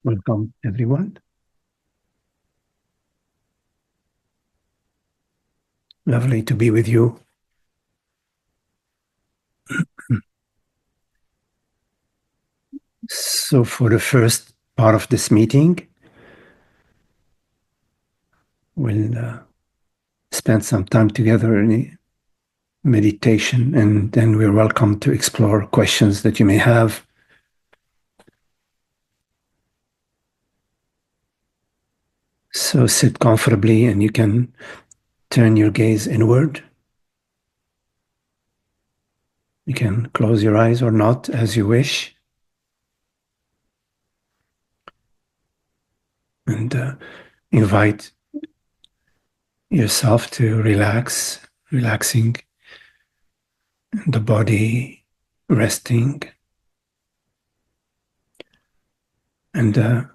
Welcome, everyone. Lovely to be with you. So, for the first part of this meeting, we'll spend some time together in meditation, and then we're welcome to explore questions that you may have. So, sit comfortably, and you can turn your gaze inward. You can close your eyes or not, as you wish. And invite yourself to relax, relaxing the body, resting, and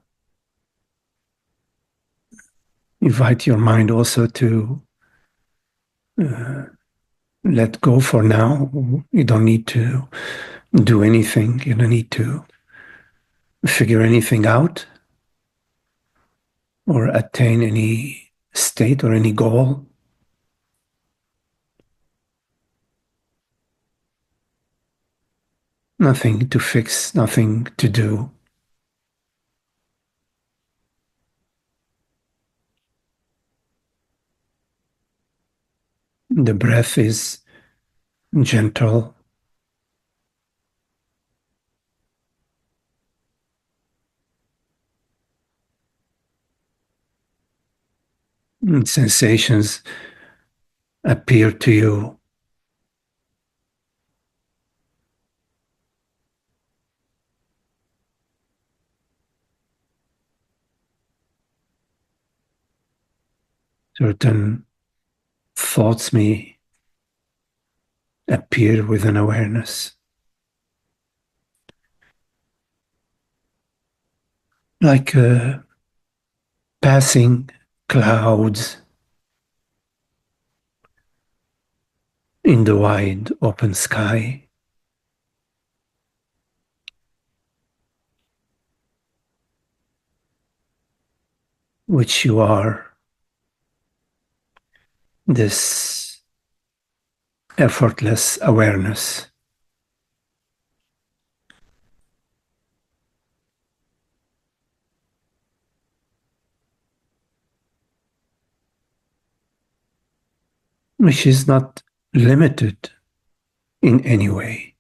invite your mind also to let go for now. You don't need to do anything. You don't need to figure anything out or attain any state or any goal. Nothing to fix, nothing to do. The breath is gentle. Sensations appear to you. Certain thoughts may appear with an awareness, like passing clouds in the wide open sky. Which you are, this effortless awareness. Which is not limited in any way.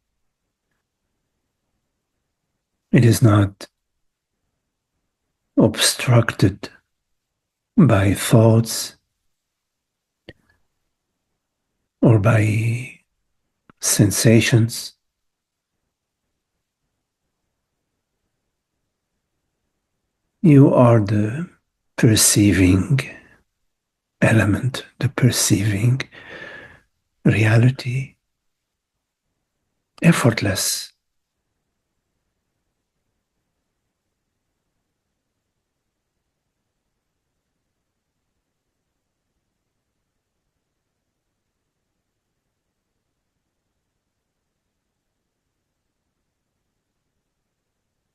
It is not obstructed by thoughts or by sensations. You are the perceiving element, the perceiving reality, effortless.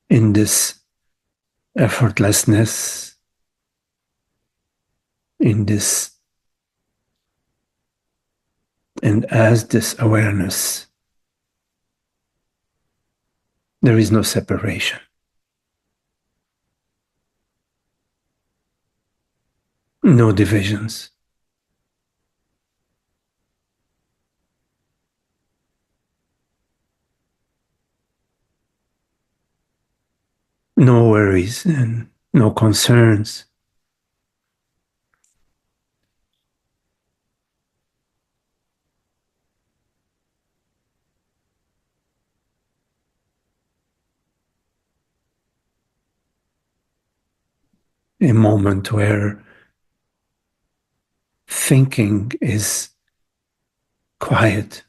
In this effortlessness, in this and as this awareness, there is no separation, no divisions, no worries and no concerns. A moment where thinking is quiet.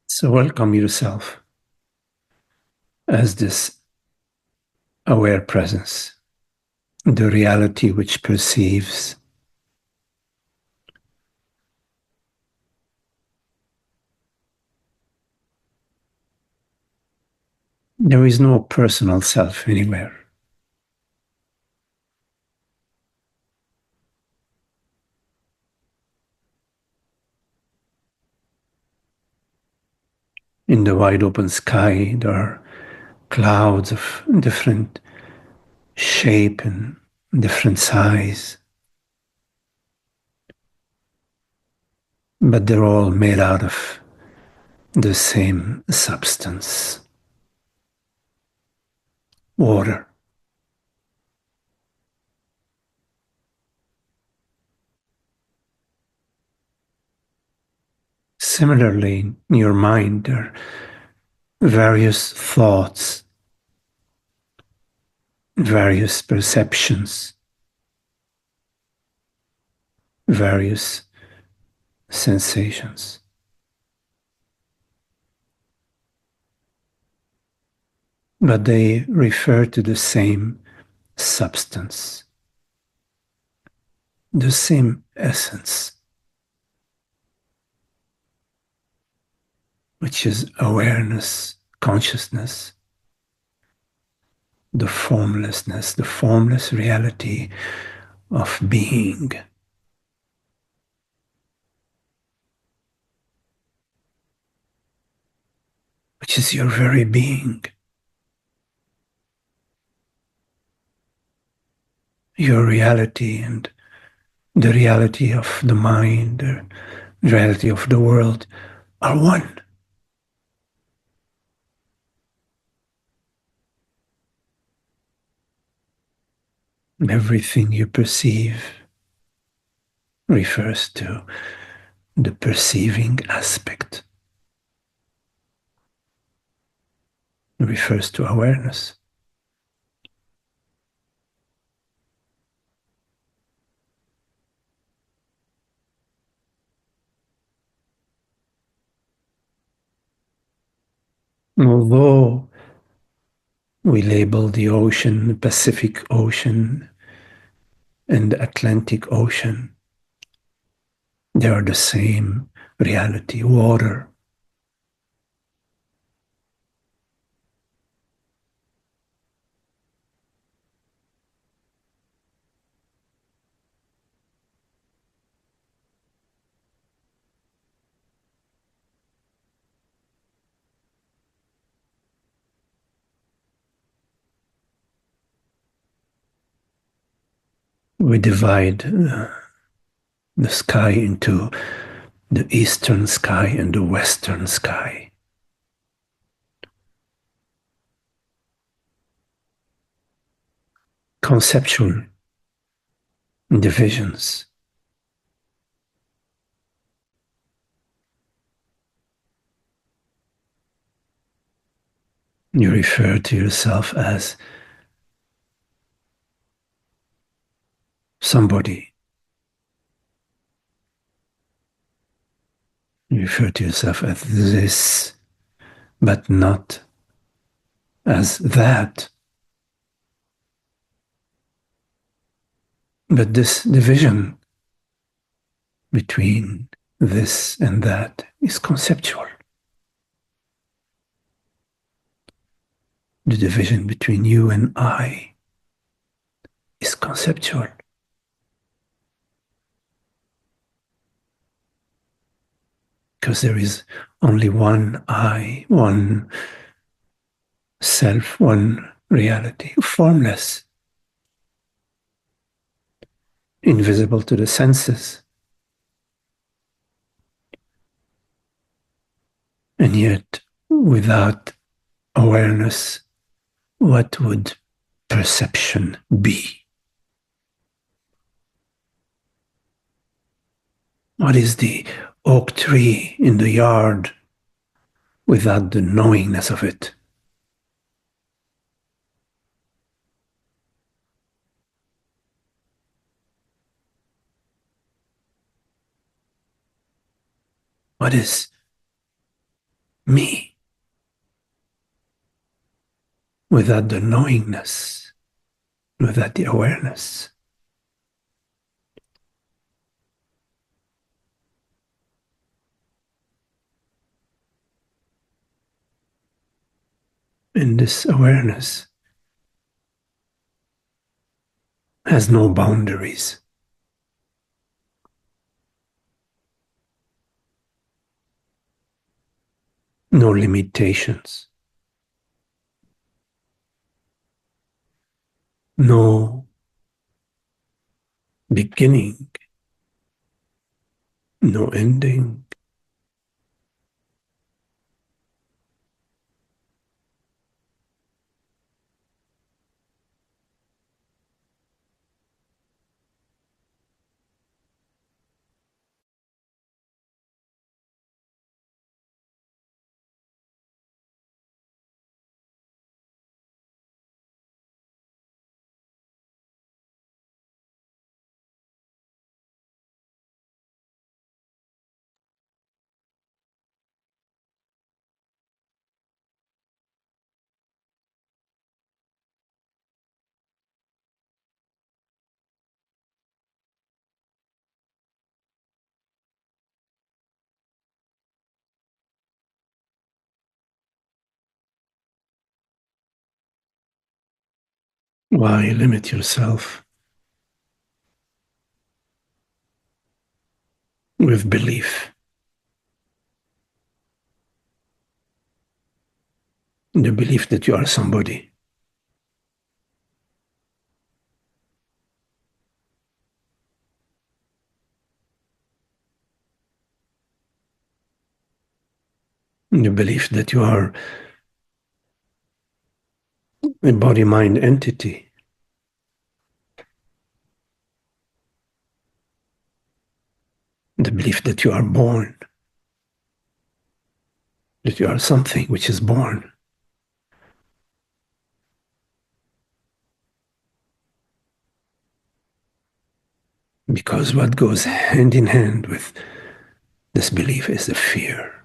So welcome yourself as this aware presence, the reality which perceives. There is no personal self anywhere. In the wide open sky, there are clouds of different shape and different size, but they're all made out of the same substance, water. Similarly, in your mind, there are various thoughts, various perceptions, various sensations. But they refer to the same substance, the same essence, which is awareness, consciousness, the formlessness, the formless reality of being. Which is your very being. Your reality and the reality of the mind, the reality of the world are one. Everything you perceive refers to the perceiving aspect, refers to awareness. Although we label the ocean, the Pacific Ocean and the Atlantic Ocean, they are the same reality, water. We divide the sky into the eastern sky and the western sky. Conceptual divisions. You refer to yourself as somebody. You refer to yourself as this, but not as that. But this division between this and that is conceptual. The division between you and I is conceptual. Because there is only one I, one self, one reality, formless, invisible to the senses. And yet, without awareness, what would perception be? What is the oak tree in the yard without the knowingness of it? What is me without the knowingness? without the awareness. And this awareness has no boundaries, no limitations, no beginning, no ending. Why limit yourself with belief? The belief that you are somebody, the belief that you are a body-mind entity, the belief that you are born, that you are something which is born. Because what goes hand in hand with this belief is the fear.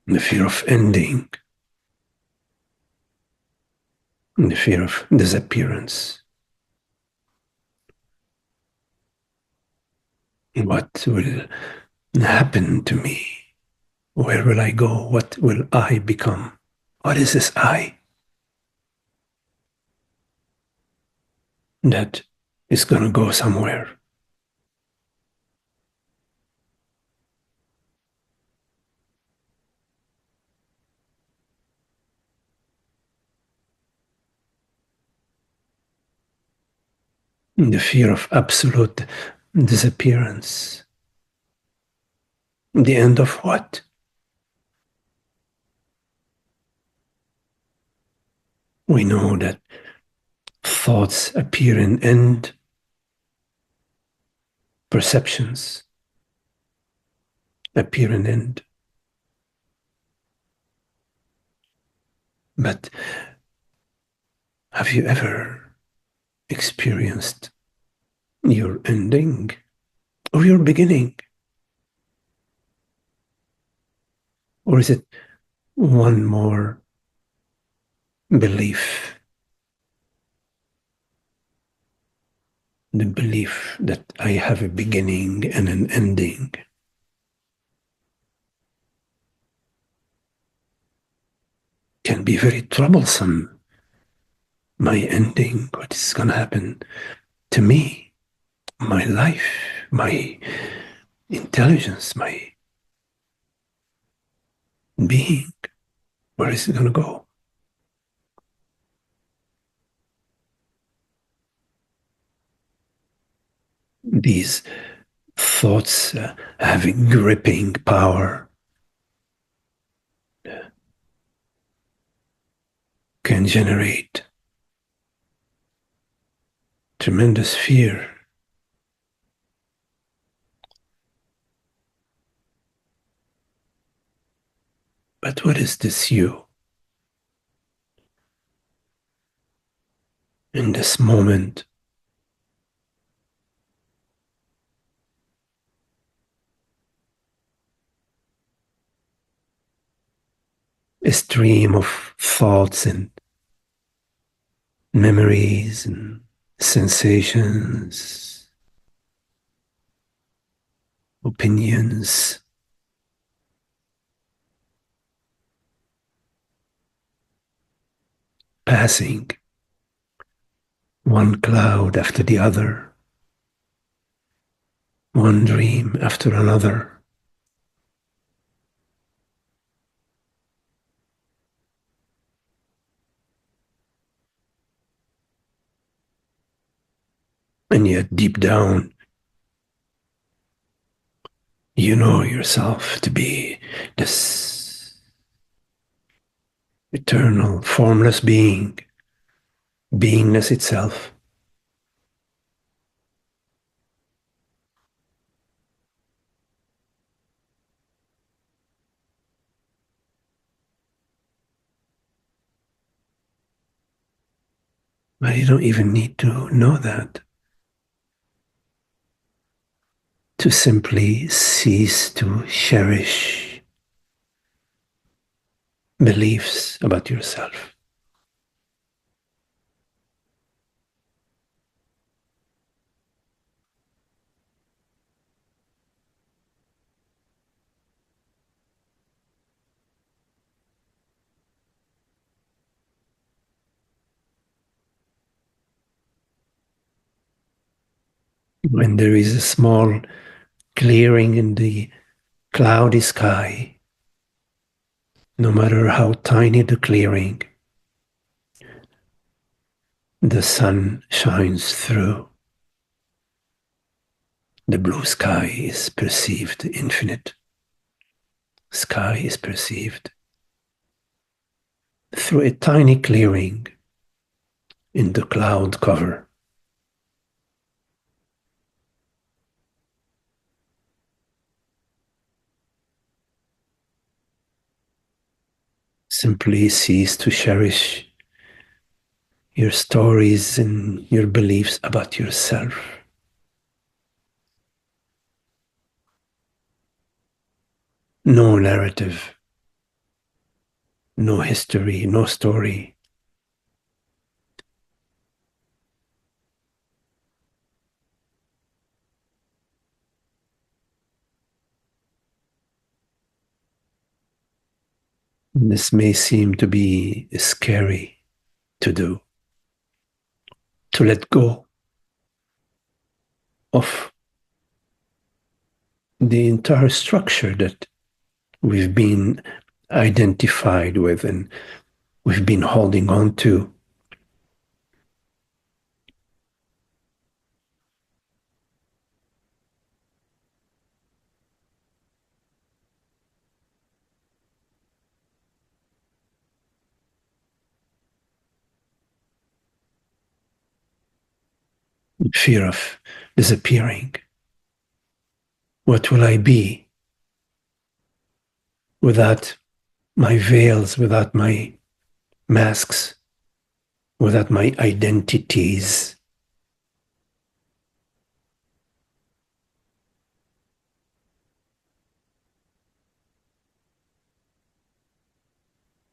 The fear of ending, the fear of disappearance. What will happen to me? Where will I go? What will I become? What is this I that is going to go somewhere? The fear of absolute disappearance. The end of what? We know that thoughts appear and end, perceptions appear and end. But have you ever experienced your ending or your beginning? Or is it one more belief? The belief that I have a beginning and an ending can be very troublesome. My ending, what is going to happen to me, my life, my intelligence, my being, where is it going to go? These thoughts have a gripping power, can generate tremendous fear. But what is this you in this moment? a stream of thoughts and memories and sensations, opinions, passing one cloud after the other, one dream after another. And yet, deep down, you know yourself to be this eternal, formless being, beingness itself. But you don't even need to know that to simply cease to cherish beliefs about yourself. When there is a small clearing in the cloudy sky, no matter how tiny the clearing, the sun shines through. The blue sky is perceived infinite. Sky is perceived through a tiny clearing in the cloud cover. Simply cease to cherish your stories and your beliefs about yourself. No narrative, no history, no story. This may seem to be scary to do, to let go of the entire structure that we've been identified with and we've been holding on to. Fear of disappearing. What will I be without my veils, without my masks, without my identities?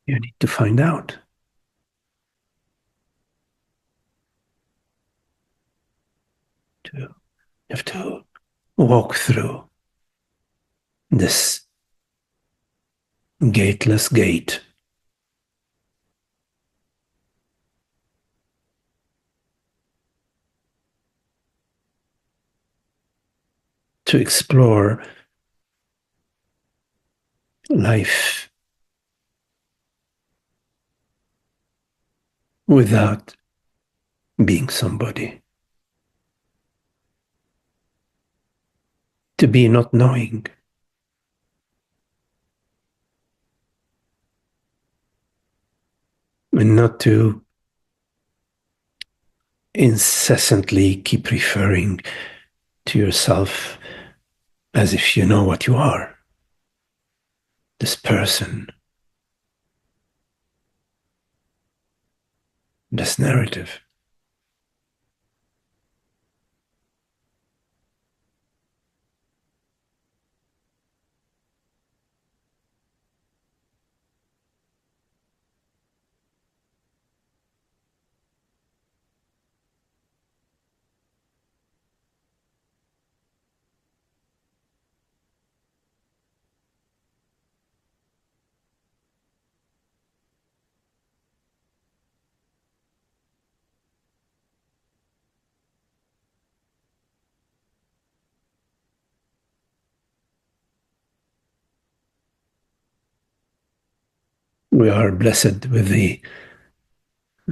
You need to find out. You have to walk through this gateless gate to explore life without being somebody, to be not knowing, and not to incessantly keep referring to yourself as if you know what you are, this person, this narrative. We are blessed with the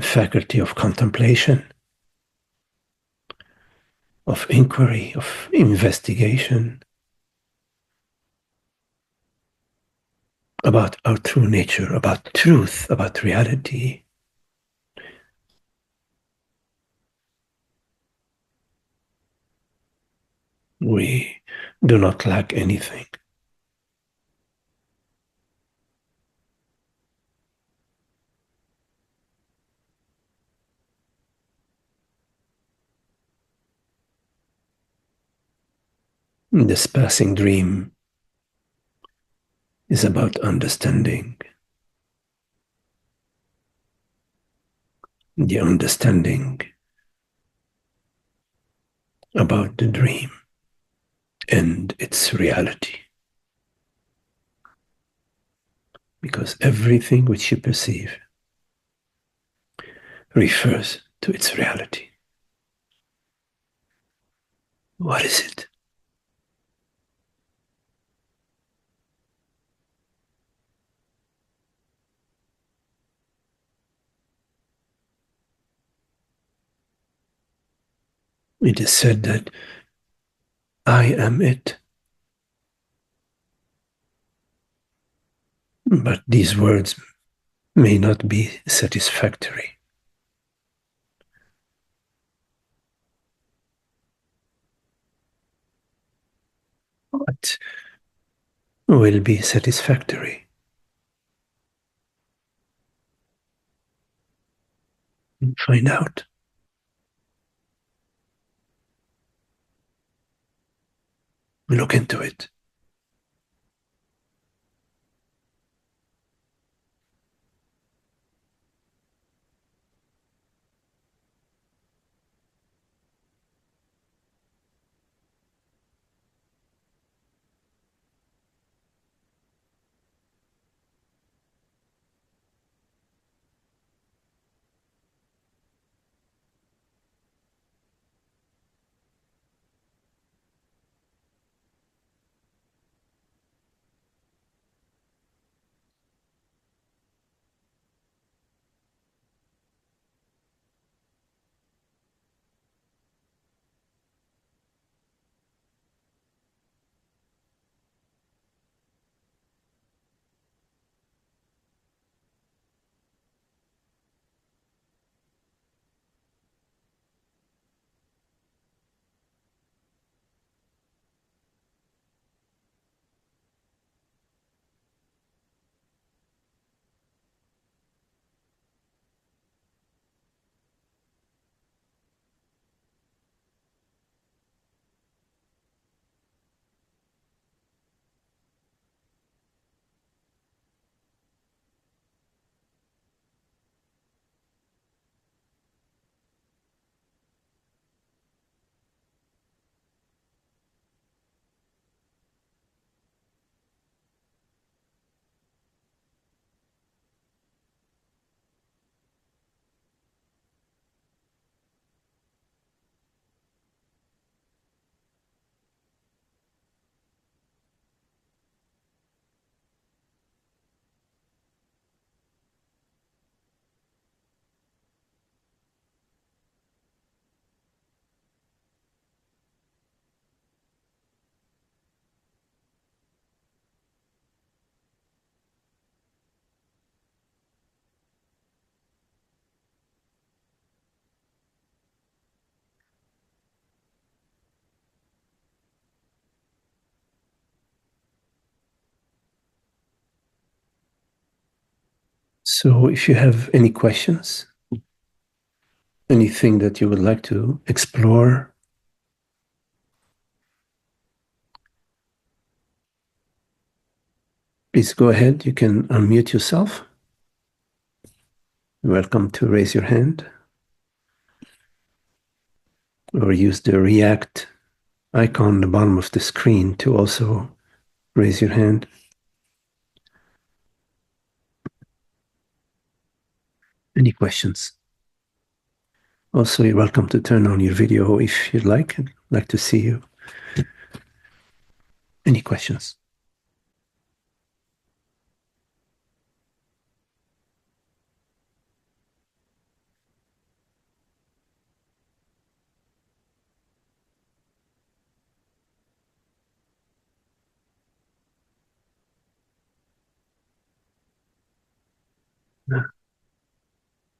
faculty of contemplation, of inquiry, of investigation about our true nature, about truth, about reality. We do not lack anything. This passing dream is about understanding. The understanding about the dream and its reality. Because everything which you perceive refers to its reality. What is it? It is said that I am it. But these words may not be satisfactory. What will be satisfactory? Find out. Look into it. So, if you have any questions, anything that you would like to explore, please go ahead. You can unmute yourself. You're welcome to raise your hand or use the react icon on the bottom of the screen to also raise your hand. Any questions? Also, you're welcome to turn on your video if you'd like. I'd like to see you. Any questions?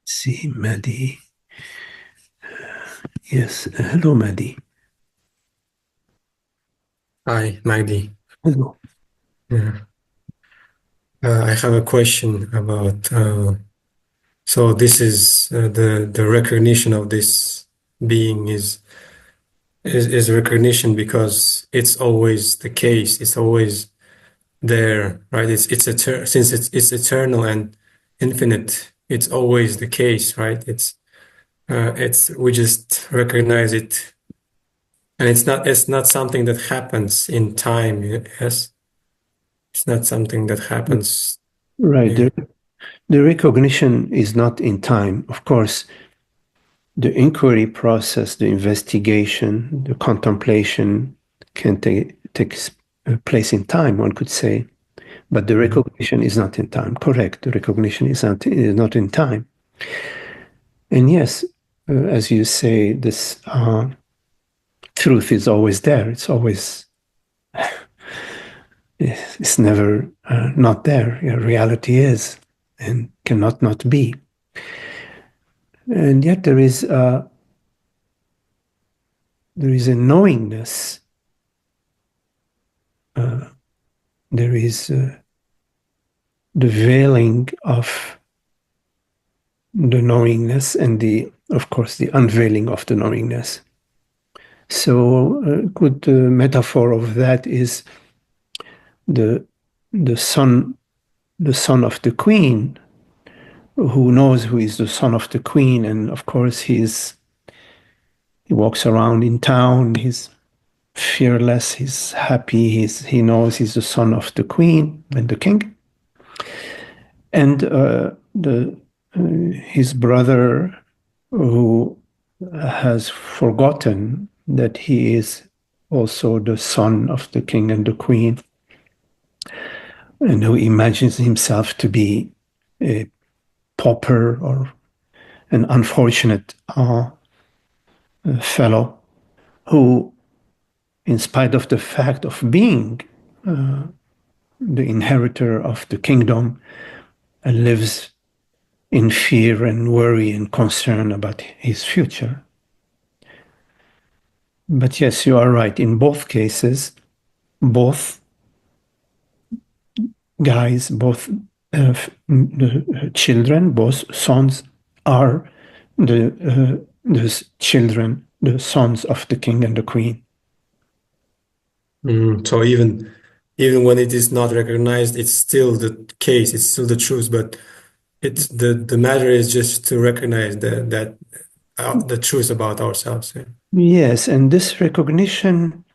See, Maddie. Yes. Hello, Maddie. Hi, Magdi. Hello. Yeah. I have a question about so this is the recognition of this being is recognition because it's always the case. It's always there, right? Since it's eternal and infinite. It's always the case, right? It's we just recognize it, and it's not something that happens in time. Yes, it's not something that happens. Right. Yeah. The recognition is not in time. Of course, the inquiry process, the investigation, the contemplation can take place in time, one could say, but the Mhm. recognition is not in time. Correct. The recognition is not in time. And yes, as you say, this truth is always there. It's always, it's never not there. Reality is and cannot not be. And yet there is a knowingness. Uh, there is the veiling of the knowingness and of course, the unveiling of the knowingness. So, a good metaphor of that is the the son, the son of the queen, who knows who is the son of the queen, and of course, he walks around in town. He's fearless. He's happy. He knows he's the son of the queen and the king, and the his brother who has forgotten that he is also the son of the king and the queen, and who imagines himself to be a pauper or an unfortunate fellow who, in spite of the fact of being the inheritor of the kingdom, lives in fear and worry and concern about his future. But yes, you are right. In both cases, both guys, both the children, both sons are the children, the sons of the king and the queen. So even when it is not recognized, it's still the case, it's still the truth, but it's the matter is just to recognize the truth about ourselves. Yeah. Yes, and this recognition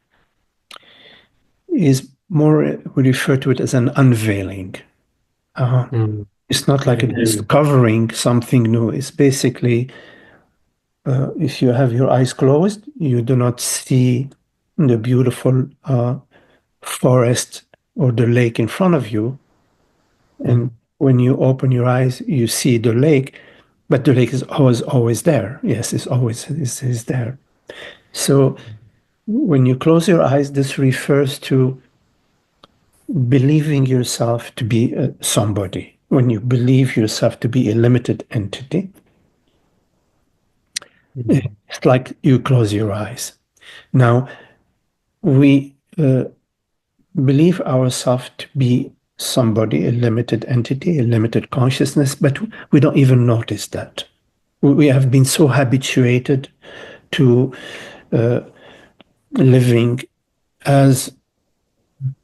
is more, we refer to it as an unveiling. Uh, Mm. it's not like a Yeah. discovering something new. It's basically, if you have your eyes closed, you do not see the beautiful forest or the lake in front of you. And Mm. when you open your eyes, you see the lake, but the lake is always there. Yes, it's always is there. So when you close your eyes, this refers to believing yourself to be somebody. When you believe yourself to be a limited entity, Mm. it's like you close your eyes. Now, we believe ourselves to be somebody, a limited entity, a limited consciousness, but we don't even notice that. We have been so habituated to living as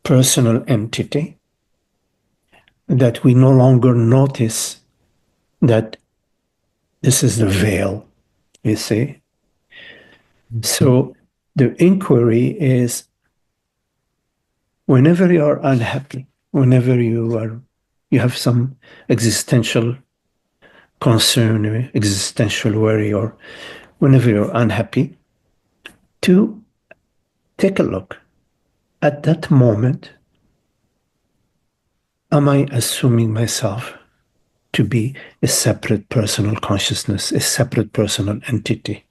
personal entity that we no longer notice that this is the veil, you see. So the inquiry is whenever you are unhappy, whenever you have some existential concern or existential worry, or whenever you're unhappy, to take a look at that moment. Am I assuming myself to be a separate personal consciousness, a separate personal entity?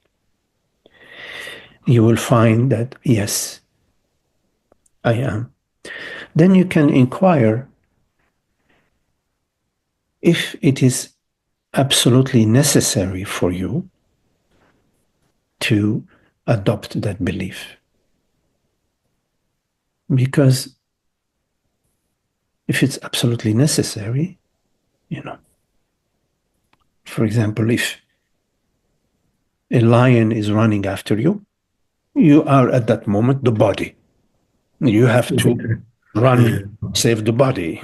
You will find that, yes, I am. Then you can inquire, if it is absolutely necessary for you to adopt that belief. Because if it's absolutely necessary, for example, if a lion is running after you, you are at that moment the body. You have to run, Yeah, save the body.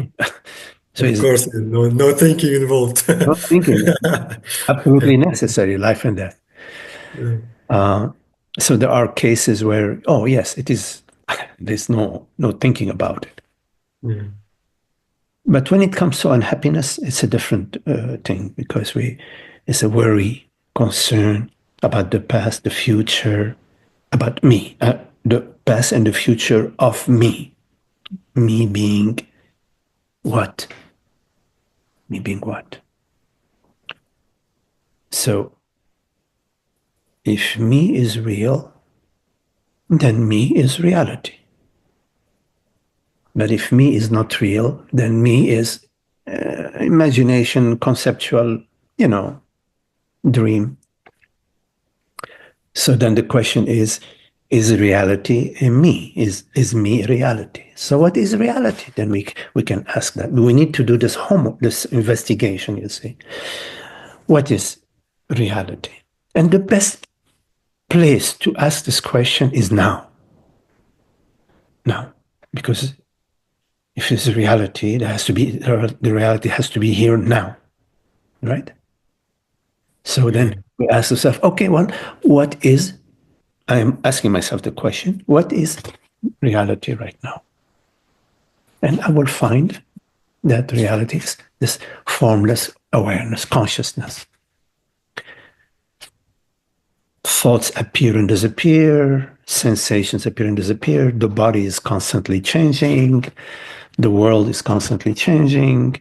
So of it's course, no thinking involved. not thinking, absolutely necessary, life and death. Yeah, So there are cases where, oh yes, it is. There's no thinking about it. yeah, But when it comes to unhappiness, it's a different thing because it's a worry, concern about the past, the future, about me, the past and the future of me. Me being what? Me being what? So if me is real, then me is reality. But if me is not real, then me is imagination, conceptual, dream. So then the question is reality a me? Is me reality? So what is reality? Then we can ask that. We need to do this investigation, you see. What is reality? And the best place to ask this question is now. Now. Because if it's a reality, the reality has to be here now. Right? So yeah, then we ask ourselves, okay, well, what is I am asking myself the question, what is reality right now? And I will find that reality is this formless awareness, consciousness. Thoughts appear and disappear, sensations appear and disappear, the body is constantly changing, the world is constantly changing,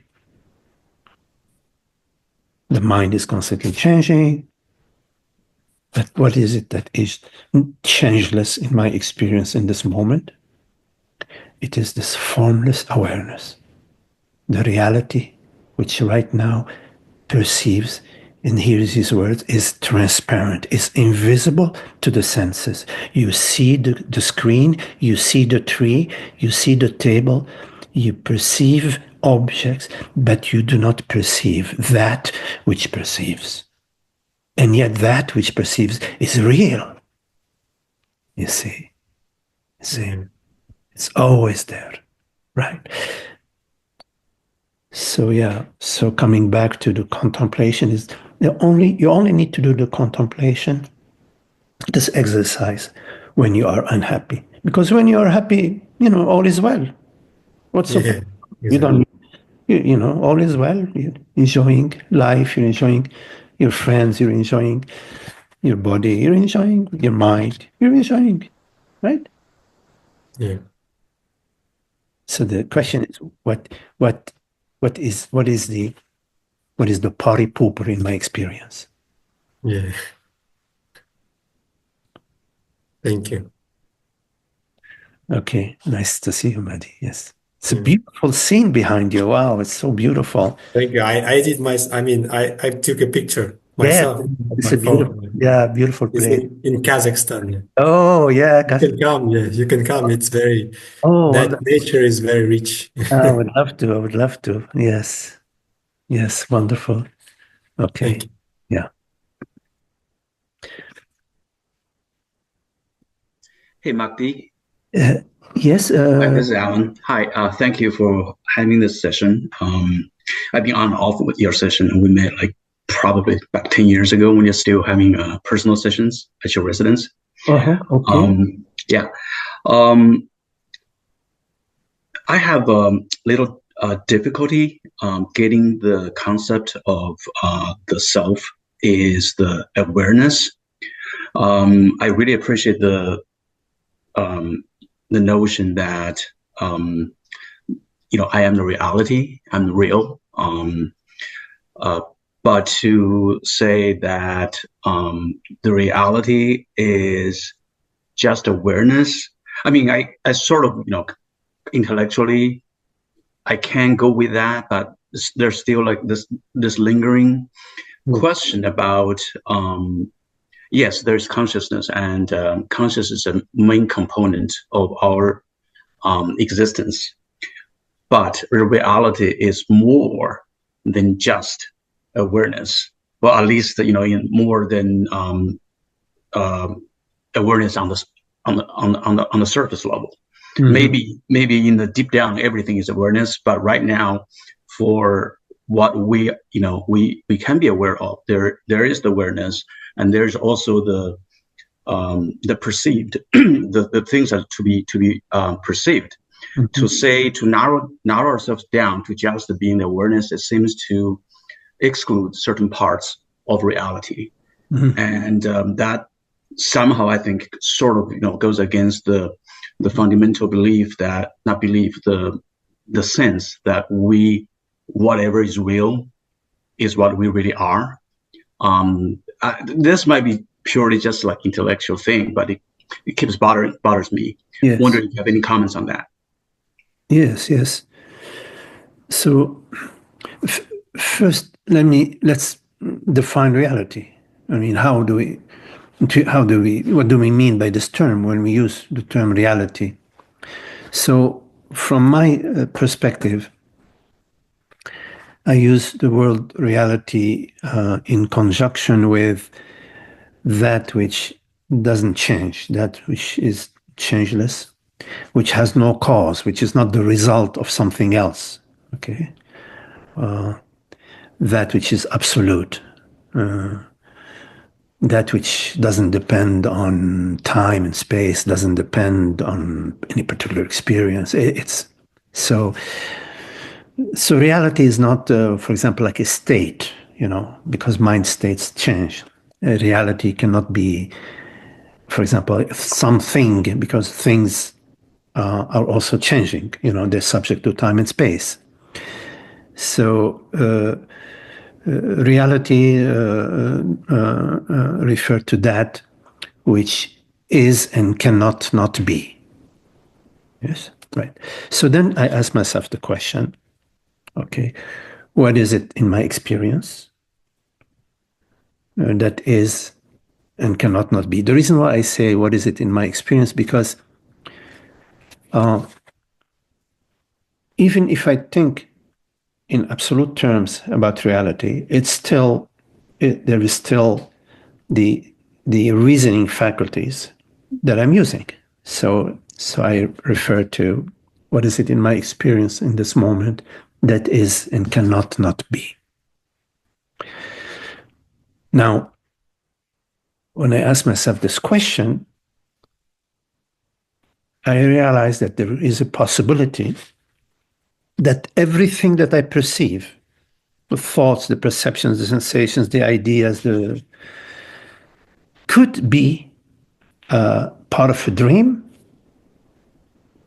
the mind is constantly changing. But what is it that is changeless in my experience in this moment? It is this formless awareness, the reality which right now perceives and hears his words is transparent, is invisible to the senses. You see the screen, you see the tree, you see the table, you perceive objects, but you do not perceive that which perceives. And yet that which perceives is real. You see, yeah, it's always there, right? So yeah, so coming back to the contemplation is you only need to do the contemplation, this exercise when you are unhappy. Because when you are happy, all is well. What's so yeah, you exactly. don't all is well. You're enjoying life, you're enjoying your friends, you're enjoying your body, you're enjoying your mind, you're enjoying, right? Yeah, So the question is what what is the party pooper in my experience? yeah. Thank you. Okay, nice to see you, Madi. Yes. It's a Yeah. beautiful scene behind you. Wow, it's so beautiful. Thank you. I took a picture Yeah, myself on it's my a beautiful, phone. yeah, beautiful It's place. in Kazakhstan. Yeah. Oh, yeah. You can come. Yeah, you can come. Oh, That wonderful. nature is very rich. I would love to. I would love to. Yes. Yes, wonderful. Okay. Thank you. Yeah. Hey, Magdi. Uh, yes. Hi, this is Alan. Hi, thank you for having this session. I've been on and off with your session, and we met like probably about 10 years ago when you're still having personal sessions at your residence. Okay. Yeah. Um, I have a little difficulty getting the concept of the self is the awareness. I really appreciate the notion that I am the reality, I'm real. But to say that the reality is just awareness, I mean, I sort of, intellectually, I can go with that, but there's still like this lingering question about yes, there's consciousness, and consciousness is a main component of our existence. But reality is more than just awareness. Well, at least in more than awareness on the surface level. Mm-hmm. Maybe in the deep down, everything is awareness. But right now, for what we can be aware of, there is the awareness, and there's also the perceived, the things that to be perceived. Mm-hmm. To narrow ourselves down to just being the awareness, it seems to exclude certain parts of reality. Mm-hmm. And that somehow, I think, sort of goes against the fundamental belief that, not belief, the sense that whatever is real is what we really are. This might be purely just like intellectual thing, but it keeps bothers me. Yes. Wondering if you have any comments on that. Yes. So first, let's define reality. I mean, what do we mean by this term when we use the term reality? So from my perspective, I use the word reality in conjunction with that which doesn't change, that which is changeless, which has no cause, which is not the result of something else, okay? That which is absolute, that which doesn't depend on time and space, doesn't depend on any particular experience. So reality is not, for example, like a state, because mind states change. Reality cannot be, for example, something, because things are also changing. They're subject to time and space. So reality refer to that which is and cannot not be. Yes, right. So then I ask myself the question, okay, what is it in my experience that is and cannot not be? The reason why I say what is it in my experience, because even if I think in absolute terms about reality, there is still the reasoning faculties that I'm using. So I refer to what is it in my experience in this moment that is and cannot not be. Now, when I ask myself this question, I realize that there is a possibility that everything that I perceive, the thoughts, the perceptions, the sensations, the ideas, could be part of a dream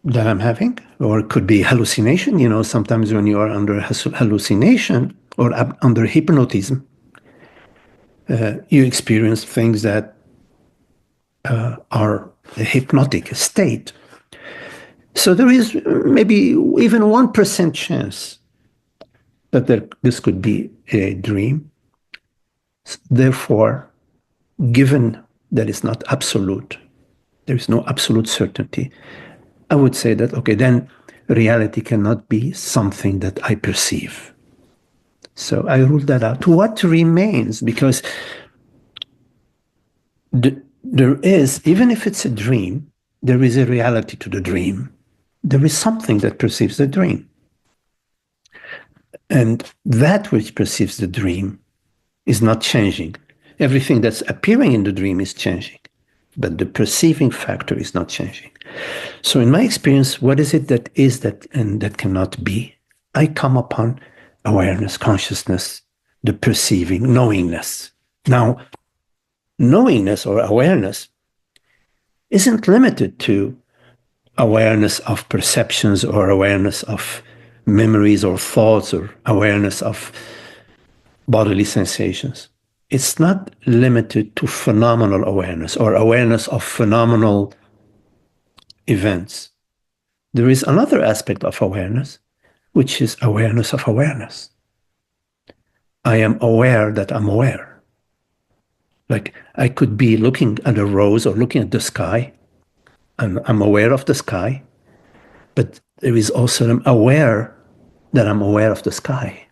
that I'm having, or it could be hallucination. Sometimes when you are under hallucination or under hypnotism, you experience things that are a hypnotic state. So there is maybe even 1% chance that this could be a dream. Therefore, given that it's not absolute, there is no absolute certainty, I would say that, okay, then reality cannot be something that I perceive. So I rule that out. What remains? Because there is, even if it's a dream, there is a reality to the dream. There is something that perceives the dream. And that which perceives the dream is not changing. Everything that's appearing in the dream is changing, but the perceiving factor is not changing. So in my experience, what is it that is that and that cannot be? I come upon awareness, consciousness, the perceiving, knowingness. Now, knowingness or awareness isn't limited to awareness of perceptions or awareness of memories or thoughts or awareness of bodily sensations. It's not limited to phenomenal awareness or awareness of phenomenal events. There is another aspect of awareness, which is awareness of awareness. I am aware that I'm aware. Like I could be looking at a rose or looking at the sky, and I'm aware of the sky, but there is also I'm aware that I'm aware of the sky,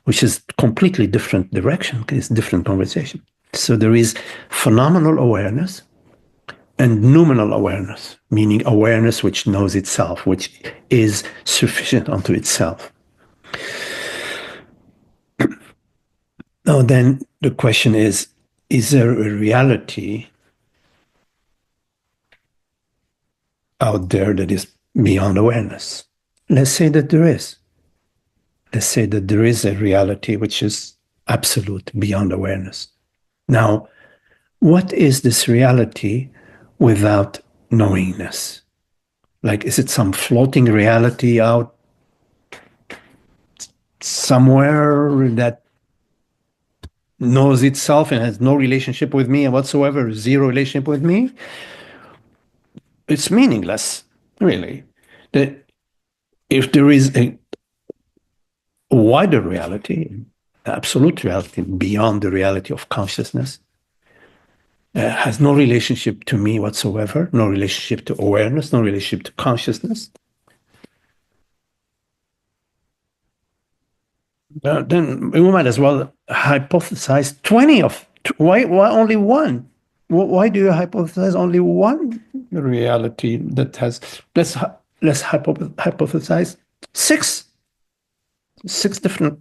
which is completely different direction. It's different conversation. So there is phenomenal awareness and noumenal awareness, meaning awareness which knows itself, which is sufficient unto itself. Now, then the question is there a reality out there that is beyond awareness? Let's say that there is. Let's say that there is a reality which is absolute, beyond awareness. Now, what is this reality without knowingness? Like, is it some floating reality out somewhere that knows itself and has no relationship with me whatsoever, zero relationship with me? It's meaningless, really. If there is a wider reality, absolute reality, beyond the reality of consciousness, has no relationship to me whatsoever, no relationship to awareness, no relationship to consciousness, then we might as well hypothesize 20 of, why only one? Why do you hypothesize only one reality that has, let's hypothesize six different.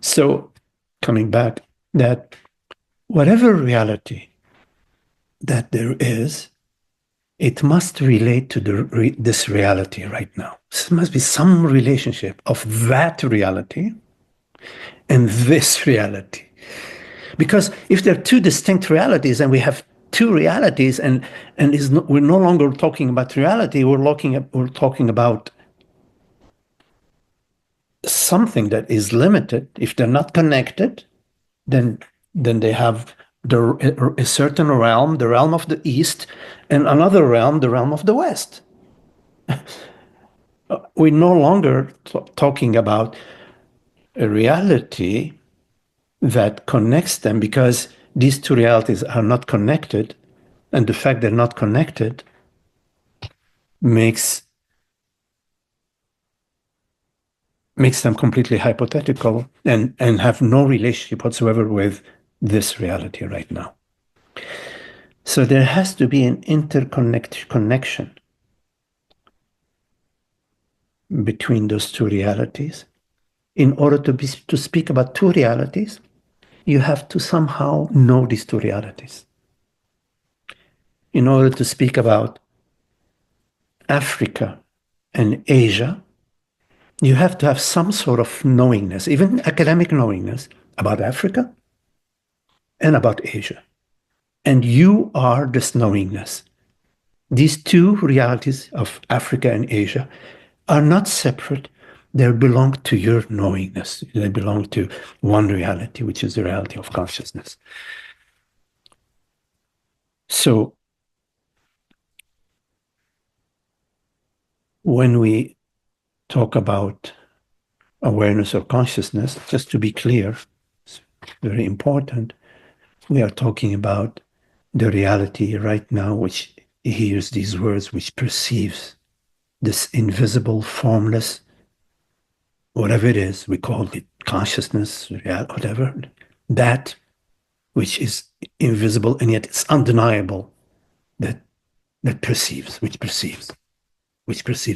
So coming back, that whatever reality that there is, it must relate to this reality right now. So there must be some relationship of that reality and this reality. Because if there are two distinct realities and we have two realities, and we're no longer talking about reality, we're talking about something that is limited. If they're not connected, then they have a certain realm, the realm of the East, and another realm, the realm of the West. We're no longer talking about a reality that connects them, because these two realities are not connected, and the fact they're not connected makes them completely hypothetical and have no relationship whatsoever with this reality right now. So there has to be an connection between those two realities. In order to speak about two realities, you have to somehow know these two realities. In order to speak about Africa and Asia, you have to have some sort of knowingness, even academic knowingness, about Africa and about Asia. And you are this knowingness. These two realities of Africa and Asia are not separate. They belong to your knowingness. They belong to one reality, which is the reality of consciousness. So when we talk about awareness or consciousness, just to be clear, it's very important, we are talking about the reality right now, which hears these words, which perceives this invisible, formless, whatever it is, we call it consciousness, whatever, that which is invisible and yet it's undeniable, that perceives, which perceives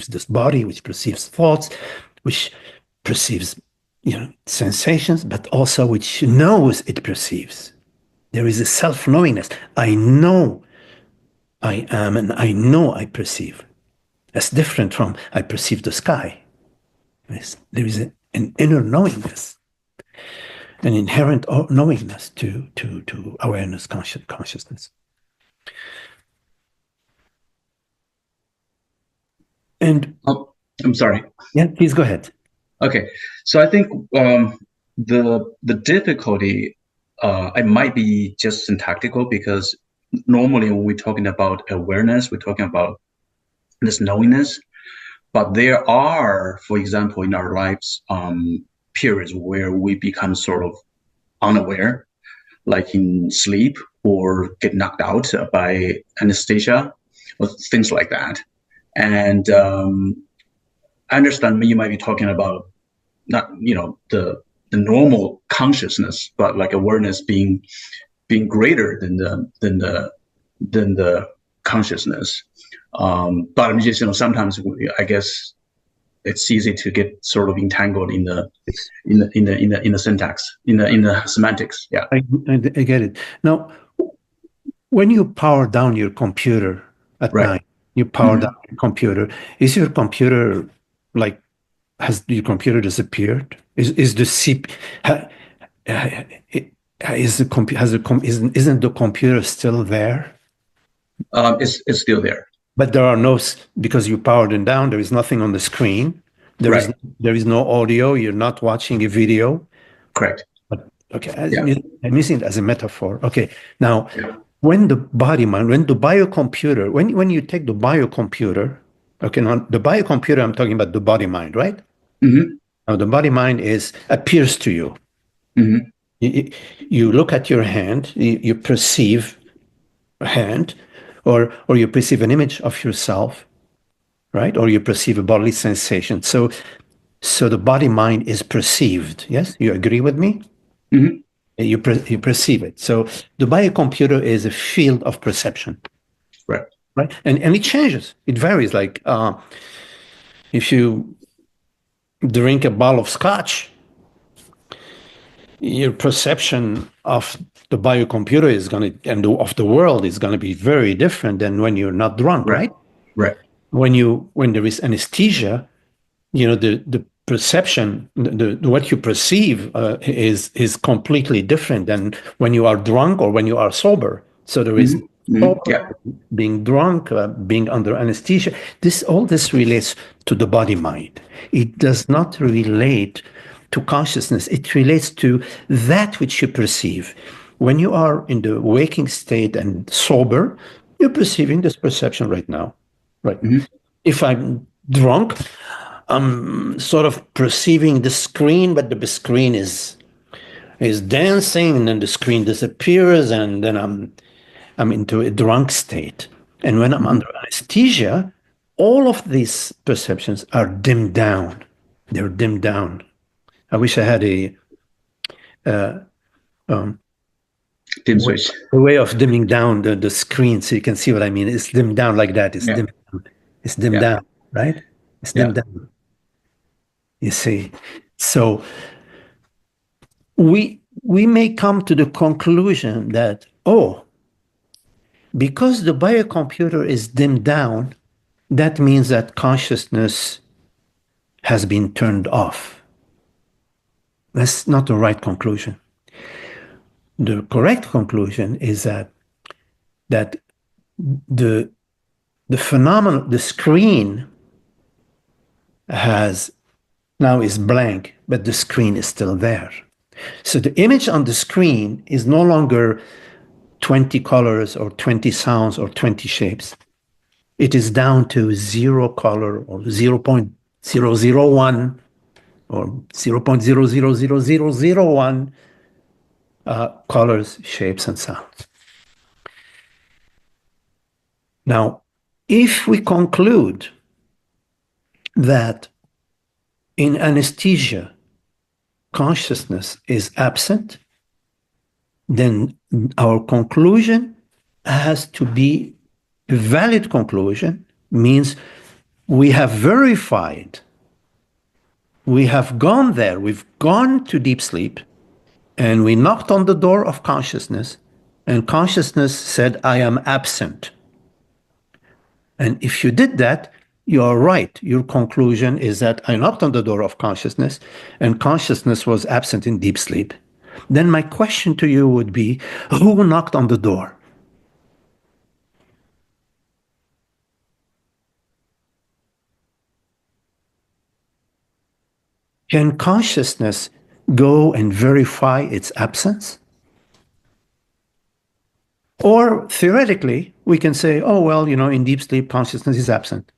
this body, which perceives thoughts, which perceives, sensations, but also which knows it perceives. There is a self-knowingness. I know I am, and I know I perceive. That's different from I perceive the sky. There is an inner knowingness, an inherent knowingness to awareness, consciousness. And I'm sorry. Yeah, please go ahead. Okay, so I think the difficulty, it might be just syntactical, because normally when we're talking about awareness, we're talking about this knowingness. But there are, for example, in our lives, periods where we become sort of unaware, like in sleep or get knocked out by anesthesia or things like that. And I understand you might be talking about not, the normal consciousness, but like awareness being greater than the consciousness. But I'm just, sometimes I guess it's easy to get sort of entangled in the syntax, in the semantics. Yeah. I get it. Now, when you power down your computer at night, you power down your computer. Is your computer like, has your computer disappeared? Is the isn't the computer still there? It's still there. But there are because you powered it down, there is nothing on the screen. There is no audio. You're not watching a video. Correct. But, okay, I'm using it as a metaphor. Okay, now, when the biocomputer, when you take the biocomputer, okay, now the biocomputer, I'm talking about the body mind, right? Mm-hmm. Now, the body mind appears to you. Mm-hmm. You look at your hand, you perceive a hand, or you perceive an image of yourself, right? Or you perceive a bodily sensation. So the body mind is perceived. Yes, you agree with me? Mm-hmm. You perceive it. So the biocomputer is a field of perception. Right. Right. And it changes. It varies. Like if you drink a bottle of scotch, your perception of the biocomputer is going to, and of the world is going to be very different than when you're not drunk, right? Right. When there is anesthesia, the perception, what you perceive is completely different than when you are drunk or when you are sober. So there is being drunk, being under anesthesia. All this relates to the body mind. It does not relate to consciousness. It relates to that which you perceive. When you are in the waking state and sober, you're perceiving this perception right now. Right. Mm-hmm. If I'm drunk, I'm sort of perceiving the screen, but the screen is dancing, and then the screen disappears, and then I'm into a drunk state. And when I'm under anesthesia, all of these perceptions are dimmed down. They're dimmed down. I wish I had a dim switch. A way of dimming down the screen so you can see what I mean. It's dimmed down like that. It's dimmed down. It's dimmed down, right? It's dimmed down. You see. So we may come to the conclusion that, because the biocomputer is dimmed down, that means that consciousness has been turned off. That's not the right conclusion. The correct conclusion is that the phenomenon, the screen now is blank, but the screen is still there. So the image on the screen is no longer 20 colors or 20 sounds or 20 shapes. It is down to 0 color or 0.001 or 0.000001 colors, shapes, and sounds. Now, if we conclude that in anesthesia, consciousness is absent, then our conclusion has to be a valid conclusion, means we have verified, we have gone there, we've gone to deep sleep, and we knocked on the door of consciousness, and consciousness said, I am absent. And if you did that, you are right. Your conclusion is that I knocked on the door of consciousness, and consciousness was absent in deep sleep. Then my question to you would be, who knocked on the door? Can consciousness go and verify its absence? Or theoretically, we can say, in deep sleep, consciousness is absent.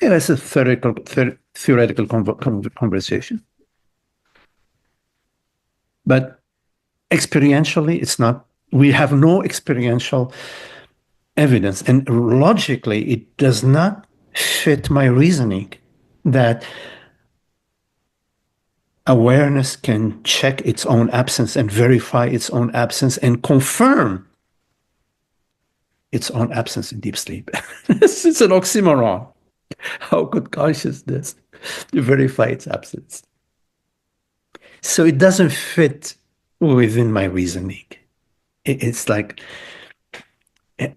Yeah, that's a theoretical conversation. But experientially, it's not. We have no experiential evidence. And logically, it does not fit my reasoning that awareness can check its own absence and verify its own absence and confirm its own absence in deep sleep. It's an oxymoron. How could consciousness verify its absence? So it doesn't fit within my reasoning. It's like I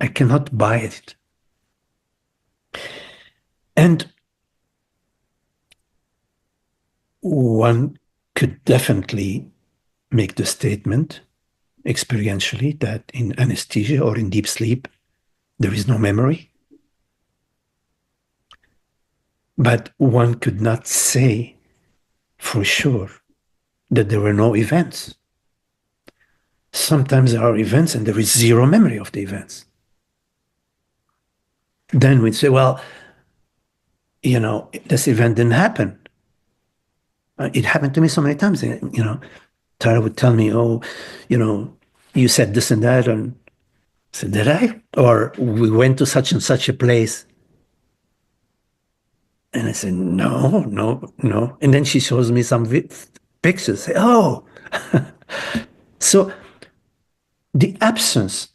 cannot buy it. And one could definitely make the statement experientially that in anesthesia or in deep sleep, there is no memory. But one could not say for sure that there were no events. Sometimes there are events and there is zero memory of the events. Then we'd say, well, this event didn't happen. It happened to me so many times. Tara would tell me, oh, you said this and that. And I said, did I? Or we went to such and such a place. And I said, no. And then she shows me some pictures. Say, oh. So the absence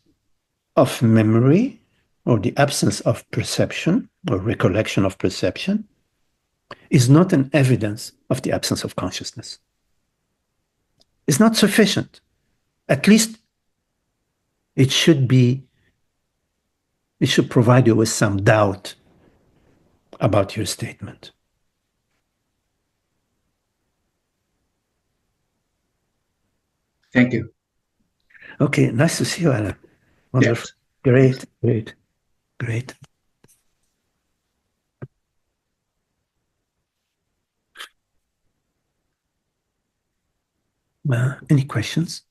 of memory or the absence of perception or recollection of perception is not an evidence of the absence of consciousness. It's not sufficient. At least it should provide you with some doubt about your statement. Thank you. Okay, nice to see you, Alan. Wonderful. Yes. Great. Any questions?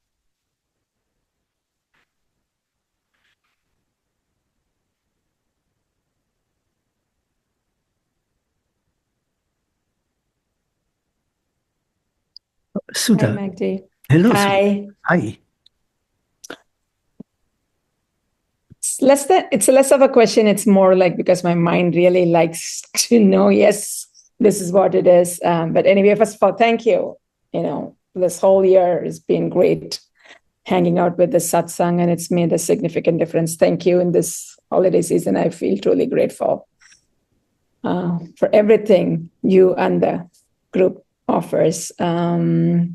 Sudha. Hi, Magdi. Hello. Hi. Sudha. Hi. It's less of a question. It's more like because my mind really likes to know, yes, this is what it is. But anyway, first of all, thank you. This whole year has been great hanging out with the satsang, and it's made a significant difference. Thank you. In this holiday season, I feel truly grateful for everything you and the group offers. The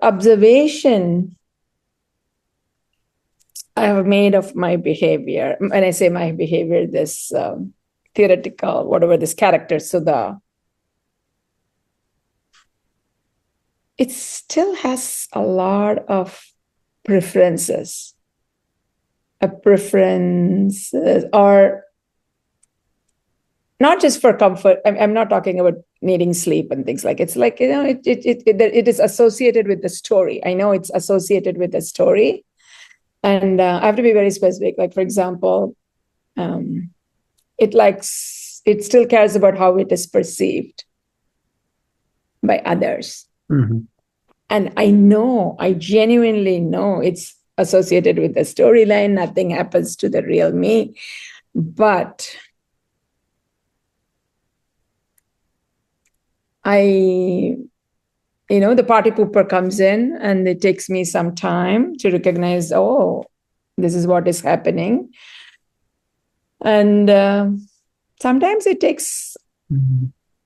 observation I have made of my behavior, when I say my behavior, this theoretical, whatever this character, so it still has a lot of preferences. A preference, or not just for comfort. I'm not talking about needing sleep and things like it's like, it is associated with the story. I know it's associated with the story. And I have to be very specific. Like, for example, it still cares about how it is perceived by others. Mm-hmm. And I genuinely know it's associated with the storyline. Nothing happens to the real me. But the party pooper comes in, and it takes me some time to recognize, oh, this is what is happening. And sometimes it takes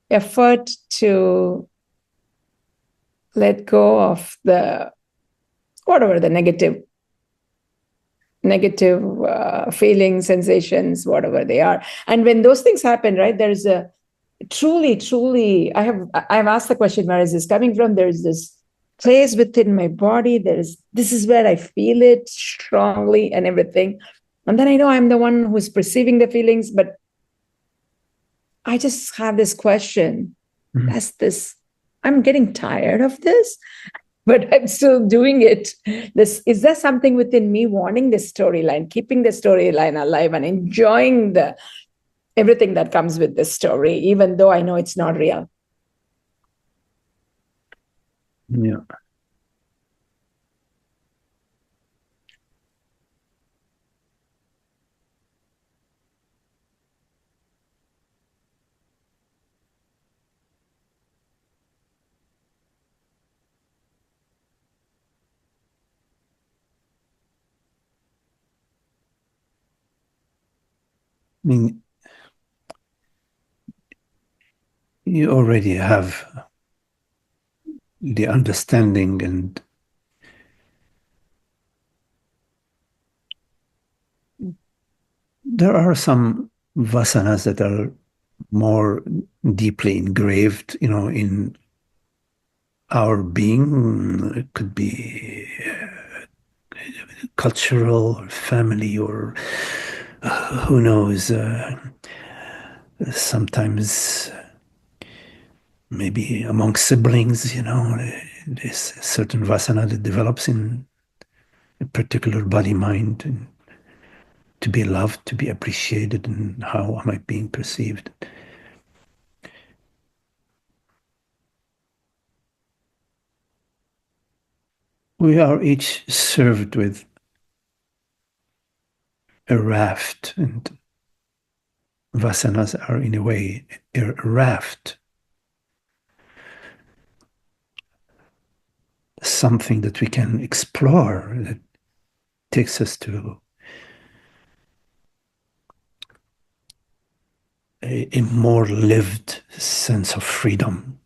effort to let go of the negative feelings, sensations, whatever they are. And when those things happen, right, there's a truly, I've asked the question, where is this coming from? There's this place within my body. This is where I feel it strongly and everything. And then I know I'm the one who's perceiving the feelings, but I just have this question. I'm getting tired of this, but I'm still doing it. Is there something within me wanting this storyline, keeping the storyline alive and enjoying everything that comes with this story, even though I know it's not real? Yeah. I mean, you already have the understanding, and there are some vasanas that are more deeply engraved, in our being. It could be cultural or family, or who knows, sometimes maybe among siblings, there's a certain vasana that develops in a particular body mind, and to be loved, to be appreciated, and how am I being perceived. We are each served with a raft, and vasanas are in a way a raft, something that we can explore, that takes us to a more lived sense of freedom.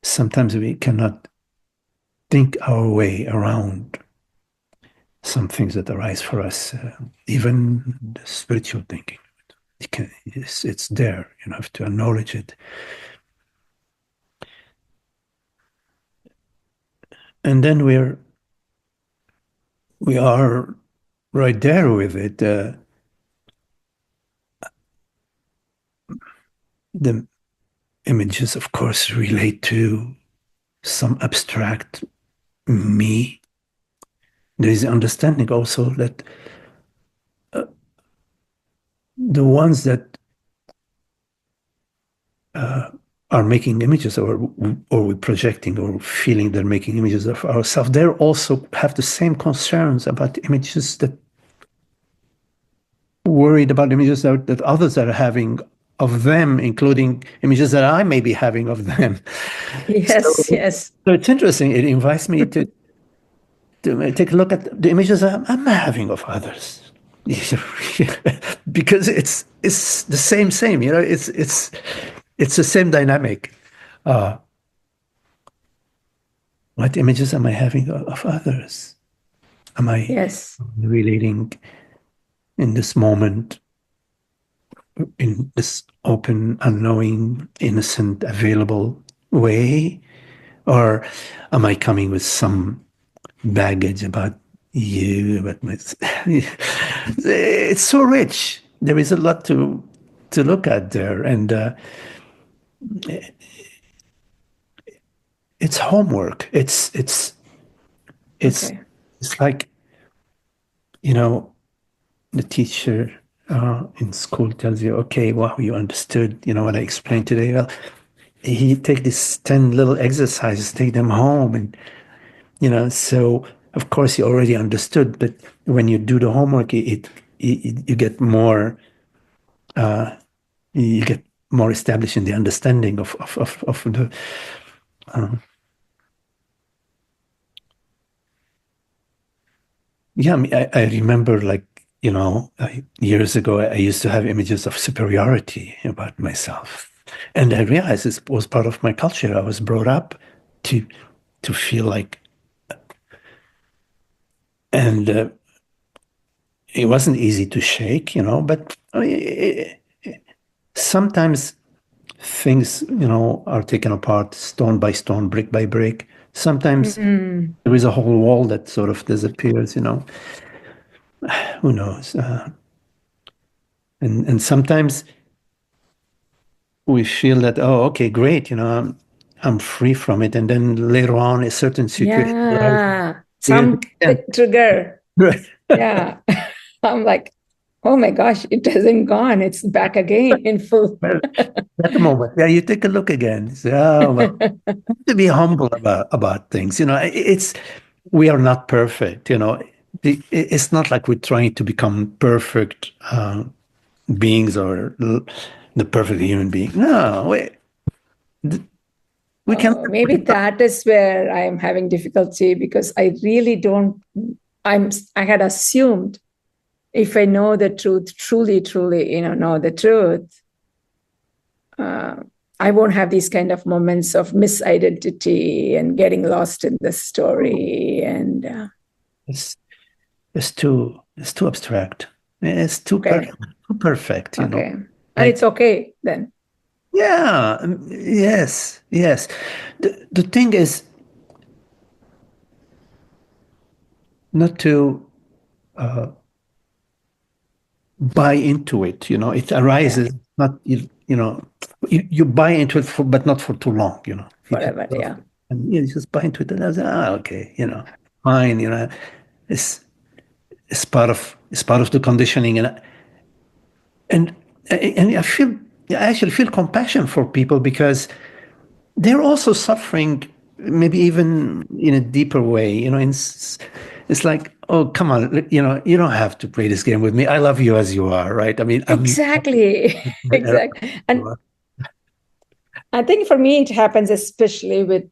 Sometimes we cannot think our way around some things that arise for us, even the spiritual thinking. It's there. You have to acknowledge it. And then we are right there with it. The images, of course, relate to some abstract me. There is understanding also that the ones that are making images, or we're projecting or feeling they're making images of ourselves, they also have the same concerns about images, that worried about images that others are having of them, including images that I may be having of them. Yes, yes. So it's interesting. It invites me to take a look at the images I'm having of others. Because it's the same, it's the same dynamic. What images am I having of others? Am I Yes. relating in this moment, in this open, unknowing, innocent, available way? Or am I coming with some baggage about you, about my... It's so rich. There is a lot to look at there, and it's homework. It's Okay. it's like, the teacher in school tells you, okay, wow, you understood, what I explained today. Well, he take these 10 little exercises, take them home, and so of course you already understood, but when you do the homework, you get more established in the understanding of the... Yeah, I mean, I remember, like, years ago, I used to have images of superiority about myself. And I realized this was part of my culture. I was brought up to feel like, and it wasn't easy to shake, but sometimes things, are taken apart stone by stone, brick by brick. Sometimes there is a whole wall that sort of disappears, who knows? And sometimes we feel that, oh, okay, great, I'm free from it. And then later on, a certain situation arises. Yeah. Some trigger. Right. Yeah. I'm like, oh my gosh, it hasn't gone. It's back again in full. Well, at the moment, yeah, you take a look again. Say, oh, well, to be humble about things. We are not perfect. It's not like we're trying to become perfect beings or the perfect human being. No, we can. Maybe that is where I'm having difficulty, because I really don't. I had assumed if I know the truth, truly, know the truth, I won't have these kind of moments of misidentity and getting lost in the story. And It's too abstract. It's too okay, perfect. okay, and it's okay then. Yeah. Yes. The thing is not to buy into it. It arises. Not you buy into it but not for too long. Forever, yeah. And you just buy into it, and I say, okay, fine. It's part of the conditioning, and I actually feel compassion for people, because they're also suffering, maybe even in a deeper way. It's like, oh, come on, you don't have to play this game with me. I love you as you are, right? I mean, Exactly. Exactly. And I think for me, it happens especially with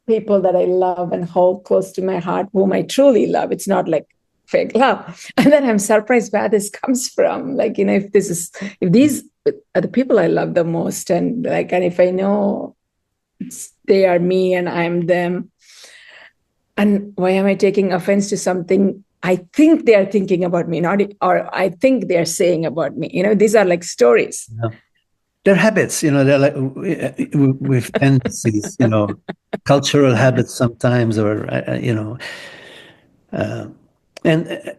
people that I love and hold close to my heart, whom I truly love. It's not like fake love. And then I'm surprised where this comes from. Like, if these are the people I love the most, and if I know they are me and I'm them, and why am I taking offense to something I think they are thinking about me, or I think they're saying about me? These are like stories. Yeah. They're habits, they're like with tendencies, cultural habits sometimes, or and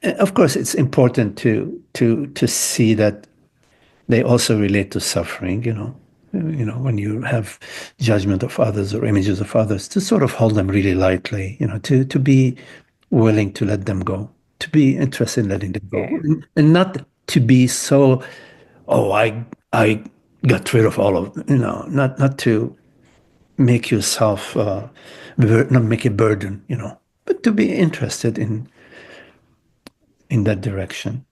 of course it's important to see that they also relate to suffering. When you have judgment of others or images of others, to sort of hold them really lightly, to be willing to let them go, to be interested in letting them go, Okay. and not to be so, oh, I got rid of all of, not to make yourself not make a burden, but to be interested in that direction.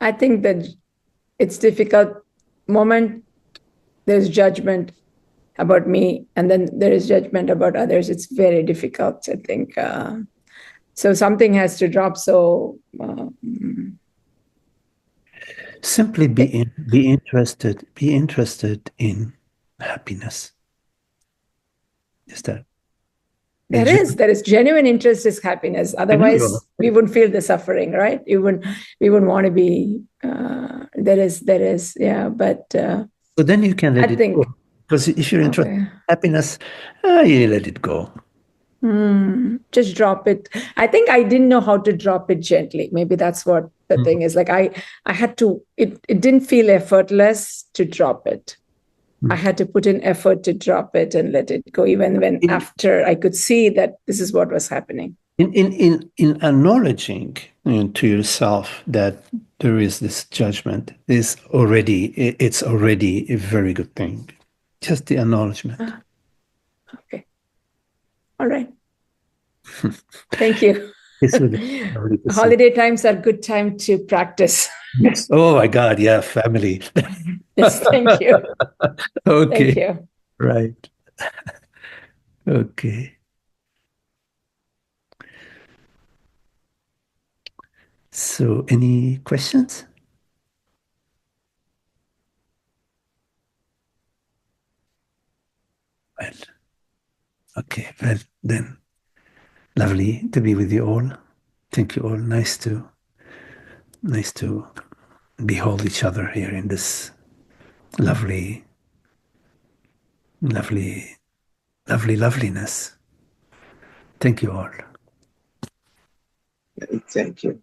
I think that it's difficult. Moment there's judgment about me, and then there is judgment about others. It's very difficult, I think. So something has to drop. So Simply be interested in happiness. Is that? there is genuine interest is happiness. Otherwise, we wouldn't feel the suffering, right? We wouldn't want to be. There is, yeah. But so then you can let it go. Because if you're interested in happiness, you let it go. Just drop it. I think I didn't know how to drop it gently. Maybe that's what the thing is. Like I had to. It didn't feel effortless to drop it. I had to put in effort to drop it and let it go, even when after I could see that this is what was happening. In acknowledging to yourself that there is this judgment, it's already a very good thing. Just the acknowledgement. Okay. All right. Thank you. Holiday times are good time to practice. Yes. Oh my God. Yeah. Family. Yes. Thank you. Okay. Thank you. Right. Okay. So, any questions? Well, okay. Well, then, lovely to be with you all. Thank you all. Nice to behold each other here in this lovely loveliness. Thank you all. Thank you.